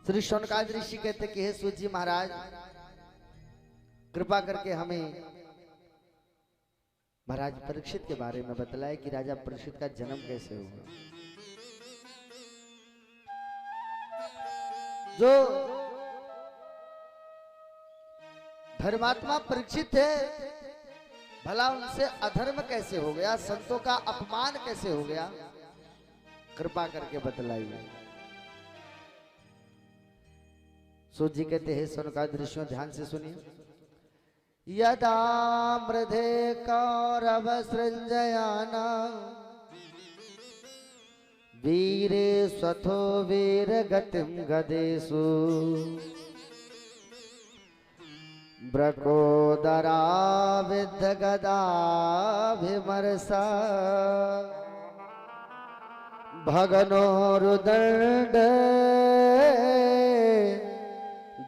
श्री शौनकादि ऋषि कहते कि हे सूत जी महाराज, कृपा करके हमें महाराज परीक्षित के बारे में बतलाए कि राजा परीक्षित का जन्म कैसे हुआ। जो धर्मात्मा परीक्षित थे, भला उनसे अधर्म कैसे हो गया, संतों का अपमान कैसे हो गया, कृपा करके बतलाइए। सूत जी कहते हैं शौनकादि ऋषियों ध्यान से सुनिए। यदा मृधे कौरव सृंजयाना वीरे स्वथो वीर गतिम गदेषु ब्रकोदरा विद्ध गदाभिमर्षा भगनोरुदंड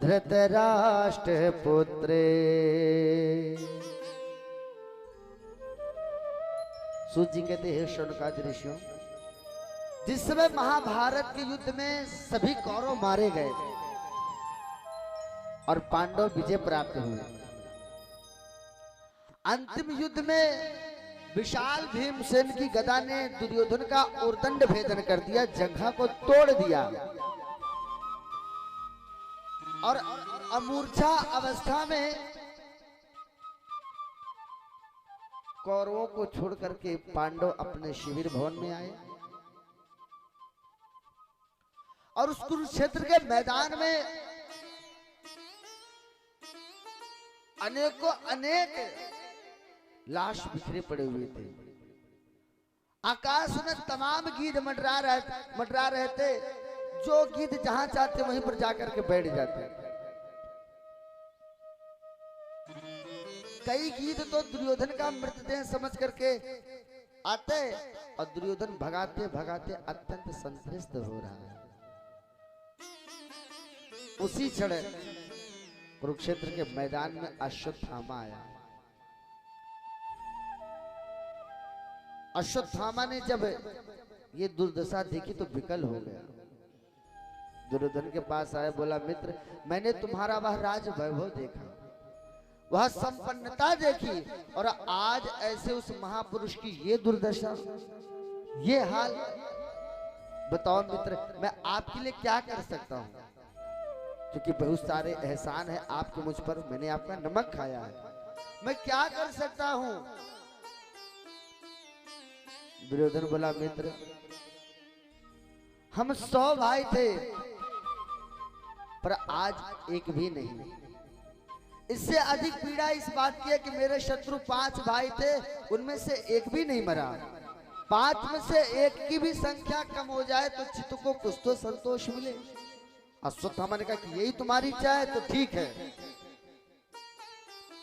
धृतराष्ट्र पुत्रे। सूत जी कहते हैं शौनकादि ऋषियों, जिस समय महाभारत के युद्ध में सभी कौरव मारे गए और पांडव विजय प्राप्त हुए, अंतिम युद्ध में विशाल भीमसेन की गदा ने दुर्योधन का उर्दंड भेदन कर दिया, जंघा को तोड़ दिया और अमूर्छा अवस्था में कौरवों को छोड़ करके पांडव अपने शिविर भवन में आए और उस कुरुक्षेत्र के मैदान में अनेकों अनेक लाश बिखरे पड़े हुए थे। आकाश में तमाम गीध मंडरा रहे थे, जो गीध जहां चाहते वहीं पर जाकर के बैठ जाते। कई गीध तो दुर्योधन का मृतदेह समझ करके आते और दुर्योधन भगाते भगाते अत्यंत संतृष्ट हो रहा है। उसी क्षण कुरुक्षेत्र के मैदान में अश्वत्थामा आया। अश्वत्थामा ने जब ये दुर्दशा देखी तो विकल हो गया। दुर्योधन के पास आया, बोला मित्र, मैंने तुम्हारा वह राज वैभव देखा, वह संपन्नता देखी, और आज ऐसे उस महापुरुष की ये दुर्दशा, ये हाल। बताओ मित्र, मैं आपके लिए क्या कर सकता हूं, क्योंकि बहुत सारे एहसान है आपके मुझ पर, मैंने आपका नमक खाया है, मैं क्या कर सकता हूं। दुर्योधन बोला, मित्र, हम 100 भाई थे पर आज एक भी नहीं। इससे अधिक पीड़ा इस बात की है कि मेरे शत्रु 5 भाई थे, उनमें से एक भी नहीं मरा। 5 में से एक की भी संख्या कम हो जाए तो चित्त को कुछ तो संतोष मिले। अश्वत्थामा ने कहा कि यही तुम्हारी इच्छा है तो ठीक है,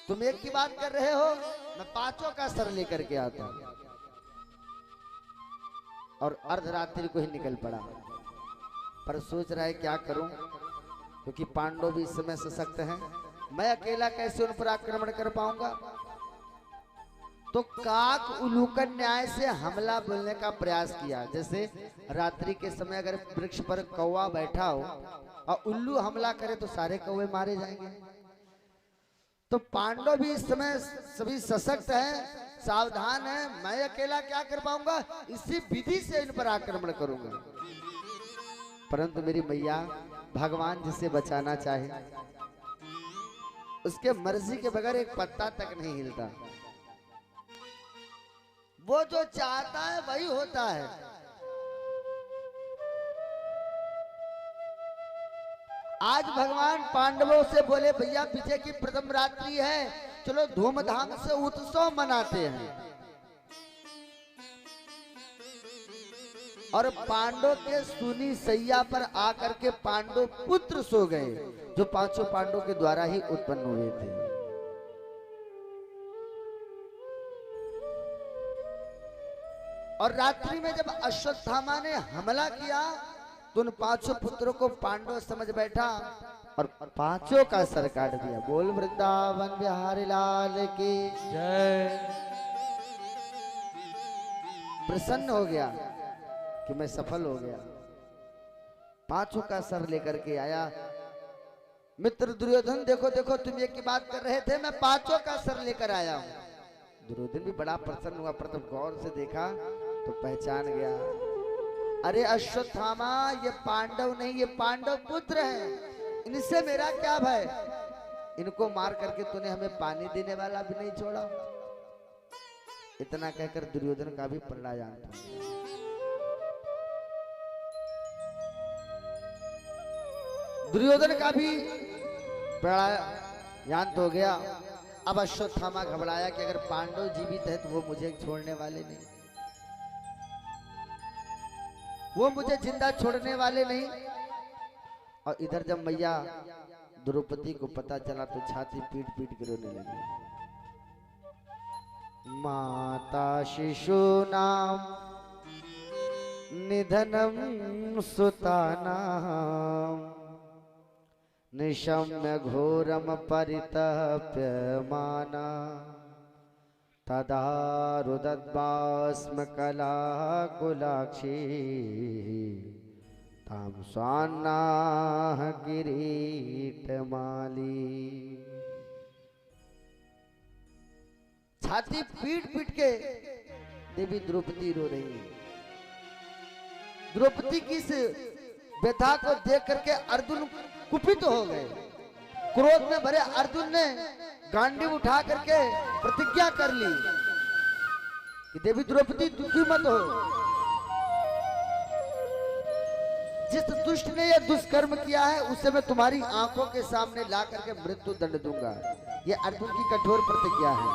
तुम एक की बात कर रहे हो, मैं 5 का सर लेकर के आता हूं। और अर्धरात्रि को ही निकल पड़ा, पर सोच रहा है क्या करूं, क्योंकि पांडव भी इस समय सशक्त हैं, मैं अकेला कैसे उन पर आक्रमण कर पाऊंगा। तो काक उलूकन न्याय से हमला बोलने का प्रयास किया। जैसे रात्रि के समय अगर वृक्ष पर कौवा बैठा हो और उल्लू हमला करे तो सारे कौवे मारे जाएंगे। तो पांडव भी इस समय सभी सशक्त हैं, सावधान है, मैं अकेला क्या कर पाऊंगा, इसी विधि से इन पर आक्रमण करूंगा। परंतु मेरी मैया, भगवान जिसे बचाना चाहे उसके मर्जी के बगैर एक पत्ता तक नहीं हिलता। वो जो चाहता है वही होता है। आज भगवान पांडवों से बोले, भैया विजय की प्रथम रात्रि है, चलो धूमधाम से उत्सव मनाते हैं। और पांडव के सुनी सैया पर आकर के पांडव पुत्र सो गए, जो 5 पांडवों के द्वारा ही उत्पन्न हुए थे। और रात्रि में जब अश्वत्थामा ने हमला किया तो उन 5 पुत्रों को पांडव समझ बैठा और 5 का सर काट दिया। बोल वृंदावन बिहारी लाल की जय। प्रसन्न हो गया कि मैं सफल हो गया। पांचों का सर लेकर के आया। मित्र दुर्योधन देखो देखो तुम ये की बात कर रहे थे, मैं पांचों का सर लेकर आया हूं। दुर्योधन भी बड़ा प्रसन्न हुआ, पर जब गौर से देखा तो पहचान गया, अरे अश्वत्थामा ये पांडव नहीं, ये पांडव पुत्र है, इनसे मेरा क्या भय। इनको मार करके तूने हमें पानी देने वाला भी नहीं छोड़ा। इतना कहकर दुर्योधन का भी प्राणायाम था। दुर्योधन का भी प्राणायाम हो गया। अब अश्वत्थामा घबराया कि अगर पांडव जीवित है तो वो मुझे छोड़ने वाले नहीं, वो मुझे जिंदा छोड़ने वाले नहीं। और इधर जब मैया द्रौपदी को पता चला तो छाती पीट पीट के रोने लगी। माता शिशु नाम निधनम सुतानाम निशम्य घोरम परितप्यमाना तदा रुदद्भास्म कला कुलाक्षी ताम स्वान्नाह किरीटमाली। छाती पीट पीट के देवी द्रौपदी रो रही है। द्रौपदी की इस व्यथा को देख करके अर्जुन कुपित हो गए। क्रोध में भरे अर्जुन ने गांडीव उठा करके प्रतिज्ञा कर ली कि देवी द्रौपदी दुखी मत हो, जिस दुष्ट ने यह दुष्कर्म किया है उसे मैं तुम्हारी आंखों के सामने ला करके मृत्यु दंड दूंगा। यह अर्जुन की कठोर प्रतिज्ञा है।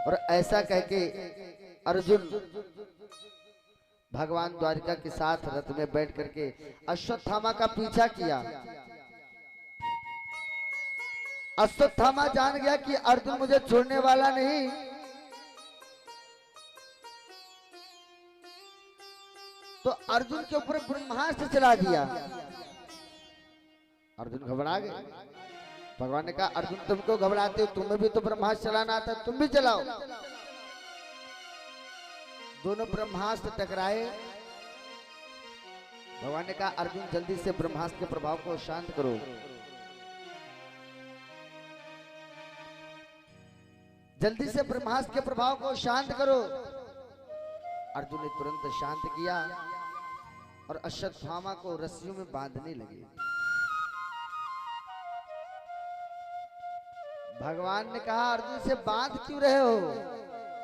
और ऐसा कह के अर्जुन भगवान द्वारिका के साथ रथ में बैठ करके अश्वत्थामा का पीछा किया। अश्वत्थामा जान गया कि अर्जुन मुझे छोड़ने वाला नहीं, तो अर्जुन के ऊपर ब्रह्मास्त्र चला दिया। अर्जुन घबरा गए। भगवान ने कहा अर्जुन तुम क्यों घबराते हो, तुम्हें भी तो ब्रह्मास्त्र चलाना आता, तुम भी चलाओ। दोनों ब्रह्मास्त्र टकराए। भगवान ने कहा अर्जुन जल्दी से ब्रह्मास्त्र के प्रभाव को शांत करो। जल्दी से ब्रह्मास्त्र के प्रभाव को शांत करो। अर्जुन ने तुरंत शांत किया और अश्वत्थामा को रस्सियों में बांधने लगे। भगवान ने कहा अर्जुन से बांध क्यों रहे हो,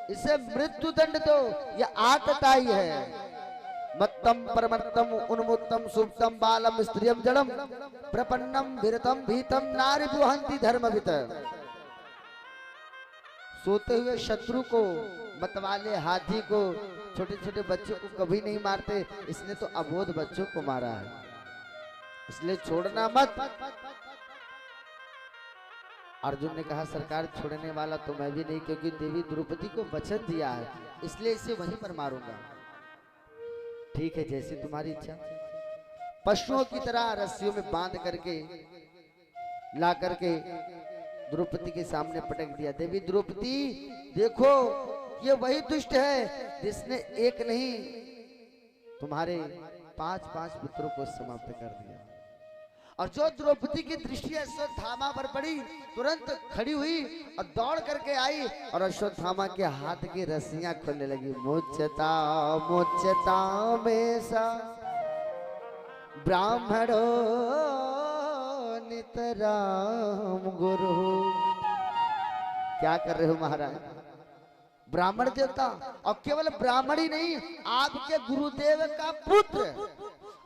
इसे मृत्यु दंड दो, यह आतताई है। मत्तम परमत्तम उन्मुत्तम सुप्तम बालम स्त्रियम जड़म प्रपन्नम विरतम भीतम नारी बुहंती धर्मवित। सोते हुए शत्रु को, मतवाले हाथी को, छोटे छोटे बच्चों को कभी नहीं मारते, इसने तो अबोध बच्चों को मारा है, इसलिए छोड़ना मत। अर्जुन ने कहा सरकार छोड़ने वाला तो मैं भी नहीं, क्योंकि देवी द्रौपदी को वचन दिया है, इसलिए इसे वहीं पर मारूंगा। ठीक है जैसी तुम्हारी इच्छा। पशुओं की तरह रस्सियों में बांध करके ला करके द्रौपदी के सामने पटक दिया। देवी द्रौपदी देखो ये वही दुष्ट है जिसने एक नहीं तुम्हारे 5-5 पुत्रों को समाप्त कर दिया। और जो द्रौपदी की दृष्टि अश्वत्थामा पर पड़ी, तुरंत खड़ी हुई और दौड़ करके आई और अश्वत्थामा के हाथ की रस्सियां खोलने लगी। मुच्यता मुच्यता में सा ब्राह्मणो नितराम गुरु। क्या कर रहे हो महाराज, ब्राह्मण देवता, और केवल ब्राह्मण ही नहीं आपके गुरुदेव का पुत्र,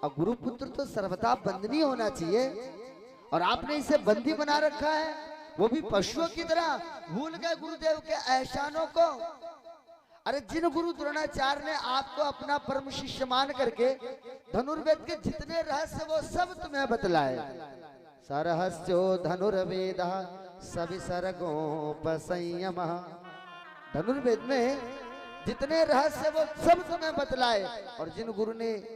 और गुरुपुत्र तो सर्वथा बंदनी होना चाहिए, और आपने इसे बंदी बना रखा है, वो भी पशुओं की तरह। भूल गए गुरुदेव के एहसानों को। अरे जिन गुरु द्रोणाचार्य ने आपको अपना परम शिष्य मान करके धनुर्वेद के जितने रहस्य वो सब तुम्हें बतलाए। सरहस्यो धनुर्वेद सविसर्गोपसंयम। धनुर्वेद में जितने रहस्य वो सब तुम्हें बतलाए, और जिन गुरु ने